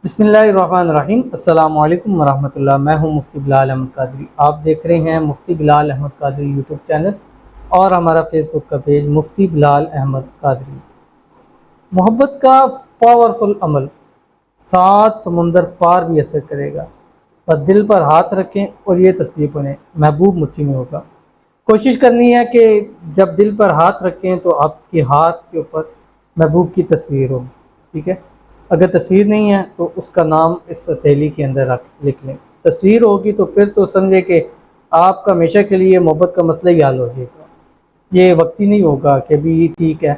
बिस्मिल्लाहिर्रहमानिर्रहीम। अस्सलाम वालेकुम वरहमतुल्लाह। मैं हूं मुफ्ती बिलाल अहमद कादरी। आप देख रहे हैं मुफ्ती बिलाल अहमद कादरी यूट्यूब चैनल और हमारा फेसबुक का पेज मुफ्ती बिलाल अहमद कादरी। मोहब्बत का पावरफुल अमल सात समुंदर पार भी असर करेगा। बस दिल पर हाथ रखें और ये तस्वीर बने, महबूब मुट्ठी में होगा। कोशिश करनी है कि जब दिल पर हाथ रखें तो आपके हाथ के ऊपर महबूब की तस्वीर हो। ठीक है, अगर तस्वीर नहीं है तो उसका नाम इस हथेली के अंदर लिख लें। तस्वीर होगी तो फिर तो समझे कि आपका हमेशा के लिए मोहब्बत का मसला ही हल हो जाएगा। ये वक्ती नहीं होगा कि अभी ठीक है।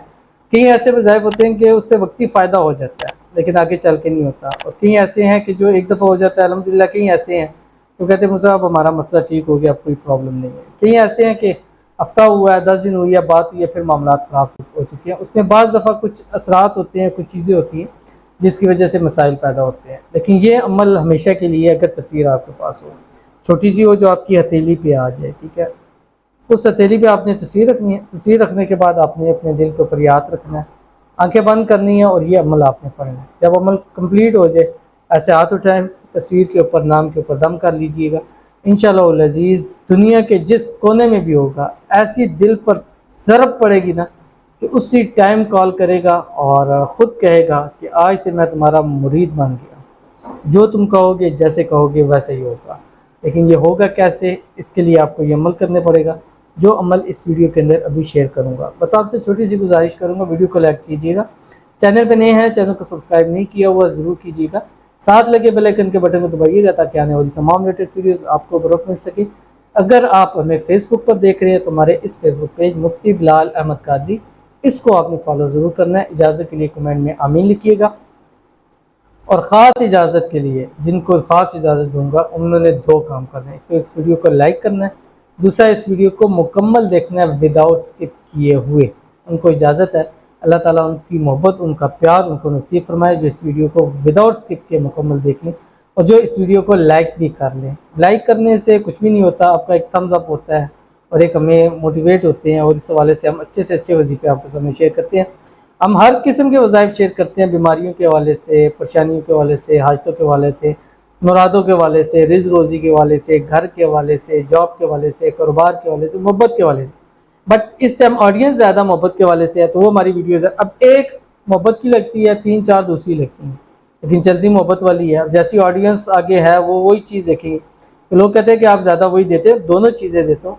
कई ऐसे वज़ाइफ होते हैं कि उससे वक्ती फ़ायदा हो जाता है लेकिन आगे चल के नहीं होता, और कई ऐसे हैं कि जो एक दफ़ा हो जाता है अल्हम्दुलिल्लाह। कई ऐसे हैं तो कहते हैं मुझे अब हमारा मसला ठीक हो गया, अब कोई प्रॉब्लम नहीं है। कई ऐसे हैं कि हफ्ता हुआ है, 10 दिन हुई है, बात हुई है, फिर मामला ख़राब हो चुके हैं। उसमें बाज़ दफ़ा कुछ असरात होते हैं, कुछ चीज़ें होती हैं जिसकी वजह से मसाइल पैदा होते हैं। लेकिन ये अमल हमेशा के लिए, अगर तस्वीर आपके पास हो, छोटी सी हो, जो आपकी हथेली पे आ जाए, ठीक है, उस हथेली पे आपने तस्वीर रखनी है। तस्वीर रखने के बाद आपने अपने दिल के ऊपर याद रखना है, आंखें बंद करनी है और ये अमल आपने पढ़ना है। जब अमल कंप्लीट हो जाए ऐसे हाथ उठाएं, तस्वीर के ऊपर, नाम के ऊपर दम कर लीजिएगा। इंशाअल्लाह अज़ीज़ दुनिया के जिस कोने में भी होगा, ऐसी दिल पर ज़रब पड़ेगी ना कि उसी टाइम कॉल करेगा और ख़ुद कहेगा कि आज से मैं तुम्हारा मुरीद बन गया, जो तुम कहोगे, जैसे कहोगे वैसे ही होगा। लेकिन ये होगा कैसे, इसके लिए आपको ये अमल करने पड़ेगा, जो अमल इस वीडियो के अंदर अभी शेयर करूंगा। बस आपसे छोटी सी गुजारिश करूंगा, वीडियो को लाइक कीजिएगा। चैनल पे नए हैं, चैनल को सब्सक्राइब नहीं किया हुआ ज़रूर कीजिएगा। साथ लगे बेल आइकन के बटन को दबाइएगा ताकि आने वाली तमाम लेटेस्ट वीडियोस आपको बरोबर मिल सके। अगर आप हमें फेसबुक पर देख रहे हैं तो हमारे इस फेसबुक पेज मुफ्ती बिलाल अहमद कादरी, इसको आपने फॉलो ज़रूर करना है। इजाज़त के लिए कमेंट में आमीन लिखिएगा। और ख़ास इजाज़त के लिए, जिनको ख़ास इजाज़त दूंगा, उन्होंने दो काम करने हैं। तो इस वीडियो को लाइक करना है, दूसरा इस वीडियो को मुकम्मल देखना है विदाउट स्किप किए हुए। उनको इजाज़त है। अल्लाह ताला उनकी मोहब्बत, उनका प्यार उनको नसीब फरमाए जो इस वीडियो को विदाउट स्किप के मुकम्मल देख लें और जो इस वीडियो को लाइक भी कर लें। लाइक करने से कुछ भी नहीं होता, आपका एक थम्स अप होता है और एक हमें मोटिवेट होते हैं, और इस हवाले से हम अच्छे से अच्छे वजीफ़े आपके सामने शेयर करते हैं। हम हर किस्म के वज़ाइफ शेयर करते हैं, बीमारियों के हवाले से, परेशानियों के हवाले से, हाजतों के हवाले से, मुरादों के हवाले से, रिज़्क़ रोज़ी के हवाले से, घर के हवाले से, जॉब के हवाले से, कारोबार के हवाले से, मोहब्बत के हवाले से। बट इस टाइम ऑडियंस ज़्यादा मोहब्बत के हवाले से है तो वो हमारी वीडियोज़ है। अब एक मोहब्बत की लगती है, 3-4 दूसरी लगती हैं, लेकिन चलती मोहब्बत वाली है। अब जैसी ऑडियंस आगे है वो वही चीज़ देखेंगे। तो लोग कहते हैं कि आप ज़्यादा वही देते हैं, दोनों चीज़ें देता हूँ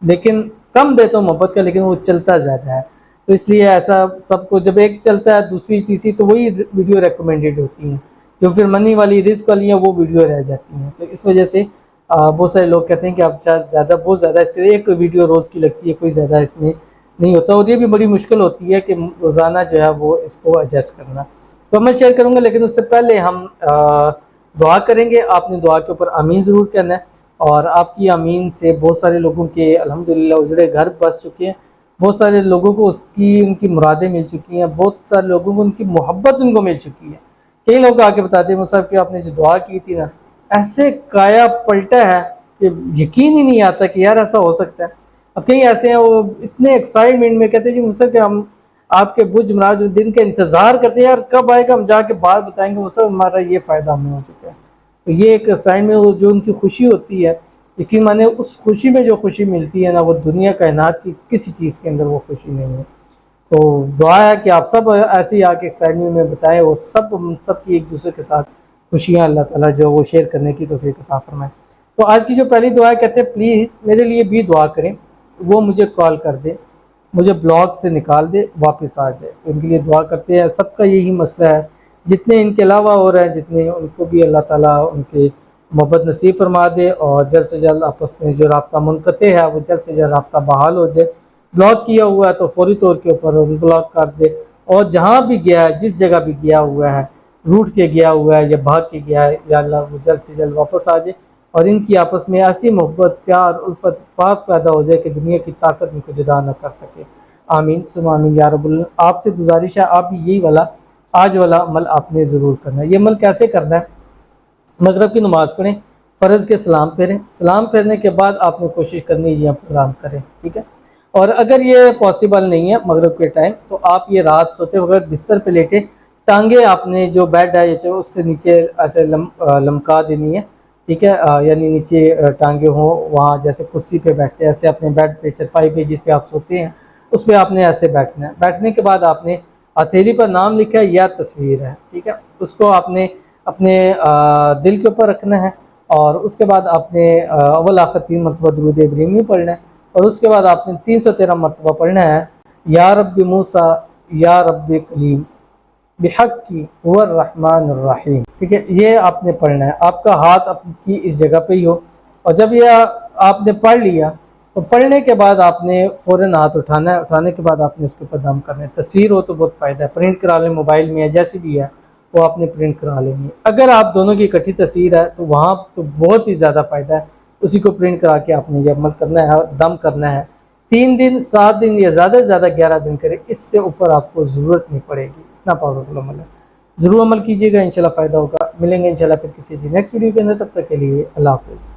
लेकिन कम देता हूँ मोहब्बत का, लेकिन वो चलता ज़्यादा है। तो इसलिए ऐसा सबको, जब एक चलता है दूसरी तीसरी तो वही वीडियो रिकमेंडेड होती हैं, जो फिर मनी वाली, रिस्क वाली हैं, वो वीडियो रह जाती हैं। तो इस वजह से बहुत सारे लोग कहते हैं कि आप शायद ज़्यादा, बहुत ज़्यादा, इसके एक वीडियो रोज़ की लगती है, कोई ज़्यादा इसमें नहीं होता। और ये भी बड़ी मुश्किल होती है कि रोज़ाना जो है वो इसको एडजस्ट करना। तो मैं शेयर करूँगा, लेकिन उससे पहले हम दुआ करेंगे। आपने दुआ के ऊपर आमीन ज़रूर करना है, और आपकी आमीन से बहुत सारे लोगों के अल्हम्दुलिल्लाह उजड़े घर बस चुके हैं, बहुत सारे लोगों को उनकी मुरादें मिल चुकी हैं, बहुत सारे लोगों को उनकी मोहब्बत उनको मिल चुकी है। कई लोग आके बताते हैं मुझसे कि आपने जो दुआ की थी ना, ऐसे काया पलटा है कि यकीन ही नहीं आता कि यार ऐसा हो सकता है। अब कई ऐसे हैं वो इतने एक्साइटमेंट में कहते हैं जी मुझसे कि हम आपके बुज मराज दिन का इंतज़ार करते हैं, यार कब आएगा, हम जाके बात बताएंगे, मुझसे हमारा ये फ़ायदा हमें हो चुका है। तो ये एक साइड में जो उनकी खुशी होती है, यकीन माने उस खुशी में जो खुशी मिलती है ना, वो दुनिया कायनात की किसी चीज़ के अंदर वो खुशी नहीं है। तो दुआ है कि आप सब ऐसे ही आके एक्साइटमेंट में बताएं और सब की एक दूसरे के साथ खुशियाँ अल्लाह ताला जो वो शेयर करने की तौफीक अता फरमाए। तो आज की जो पहली दुआ है, कहते हैं प्लीज़ मेरे लिए भी दुआ करें, वो मुझे कॉल कर दे, मुझे ब्लॉग से निकाल दे, वापस आ जाए। तो इनके लिए दुआ करते हैं। सबका यही मसला है, जितने इनके अलावा हो रहे हैं, जितने, उनको भी अल्लाह ताला उनके मोहब्बत नसीब फरमा दे और जल्द से जल्द आपस में जो राब्ता मुनक़ते है वो जल्द से जल्द राब्ता बहाल हो जाए। ब्लॉक किया हुआ है तो फौरी तौर के ऊपर अनब्लॉक कर दे, और जहाँ भी गया है, जिस जगह भी गया हुआ है, रूठ के गया हुआ है या भाग के गया है, या अल्लाह वो जल्द से जल्द वापस आ जाए और इनकी आपस में ऐसी मोहब्बत, प्यार, उल्फत, इत्तेफाक पैदा हो जाए कि दुनिया की ताकत इनको जुदा न कर सके। आमीन सुम्मा आमीन या रब्बुल। आपसे गुजारिश है, आप भी यही वाला आज वाला अमल आपने ज़रूर करना है। ये अमल कैसे करना है, मगरब की नमाज़ पढ़ें, फ़र्ज़ के सलाम फेरें, सलाम फेरने के बाद आपने कोशिश करनी है यहाँ प्रोग्राम करें, ठीक है। और अगर ये पॉसिबल नहीं है मगरब के टाइम, तो आप ये रात सोते वक्त बिस्तर पे लेटे ٹانگیں آپ نے جو بیڈ ہے اس سے نیچے ایسے لمکا دینی ہے، ٹھیک ہے، یعنی نیچے ٹانگیں ہوں، وہاں جیسے کرسی پہ بیٹھتے ہیں ایسے اپنے بیڈ پہ چرپائی پہ جس پہ آپ سوتے ہیں اس پہ آپ نے ایسے بیٹھنا ہے۔ بیٹھنے کے بعد آپ نے ہتھیلی پر نام لکھا ہے یا تصویر ہے، ٹھیک ہے، اس کو آپ نے اپنے دل کے اوپر رکھنا ہے، اور اس کے بعد آپ نے اول آخر 3 مرتبہ درود ابراہیمی پڑھنا ہے، اور اس کے بعد آپ نے 313 مرتبہ پڑھنا ہے یا رب موسیٰ یا رب کلیم بحق کی هو الرحمن الرحیم، ٹھیک ہے، یہ آپ نے پڑھنا ہے، آپ کا ہاتھ کی اس جگہ پہ ہی ہو، اور جب یہ آپ نے پڑھ لیا تو پڑھنے کے بعد آپ نے فوراً ہاتھ اٹھانا ہے، اٹھانے کے بعد آپ نے اس کے اوپر دم کرنا ہے۔ تصویر ہو تو بہت فائدہ ہے، پرنٹ کرا لیں موبائل میں یا جیسی بھی ہے وہ آپ نے پرنٹ کرا لینی ہے۔ اگر آپ دونوں کی اکٹھی تصویر ہے تو وہاں تو بہت ہی زیادہ فائدہ ہے، اسی کو پرنٹ کرا کے آپ نے یہ عمل کرنا ہے، دم کرنا ہے۔ 3 دن 7 دن یا زیادہ سے زیادہ 11 دن کرے، اس سے اوپر آپ کو ضرورت نہیں پڑے گی، اتنا پاورفل عمل ہے، ضرور عمل کیجیے گا، انشاءاللہ فائدہ ہوگا۔ ملیں گے انشاءاللہ پھر کسی نیکسٹ ویڈیو کے اندر، تب تک کے لیے اللہ حافظ۔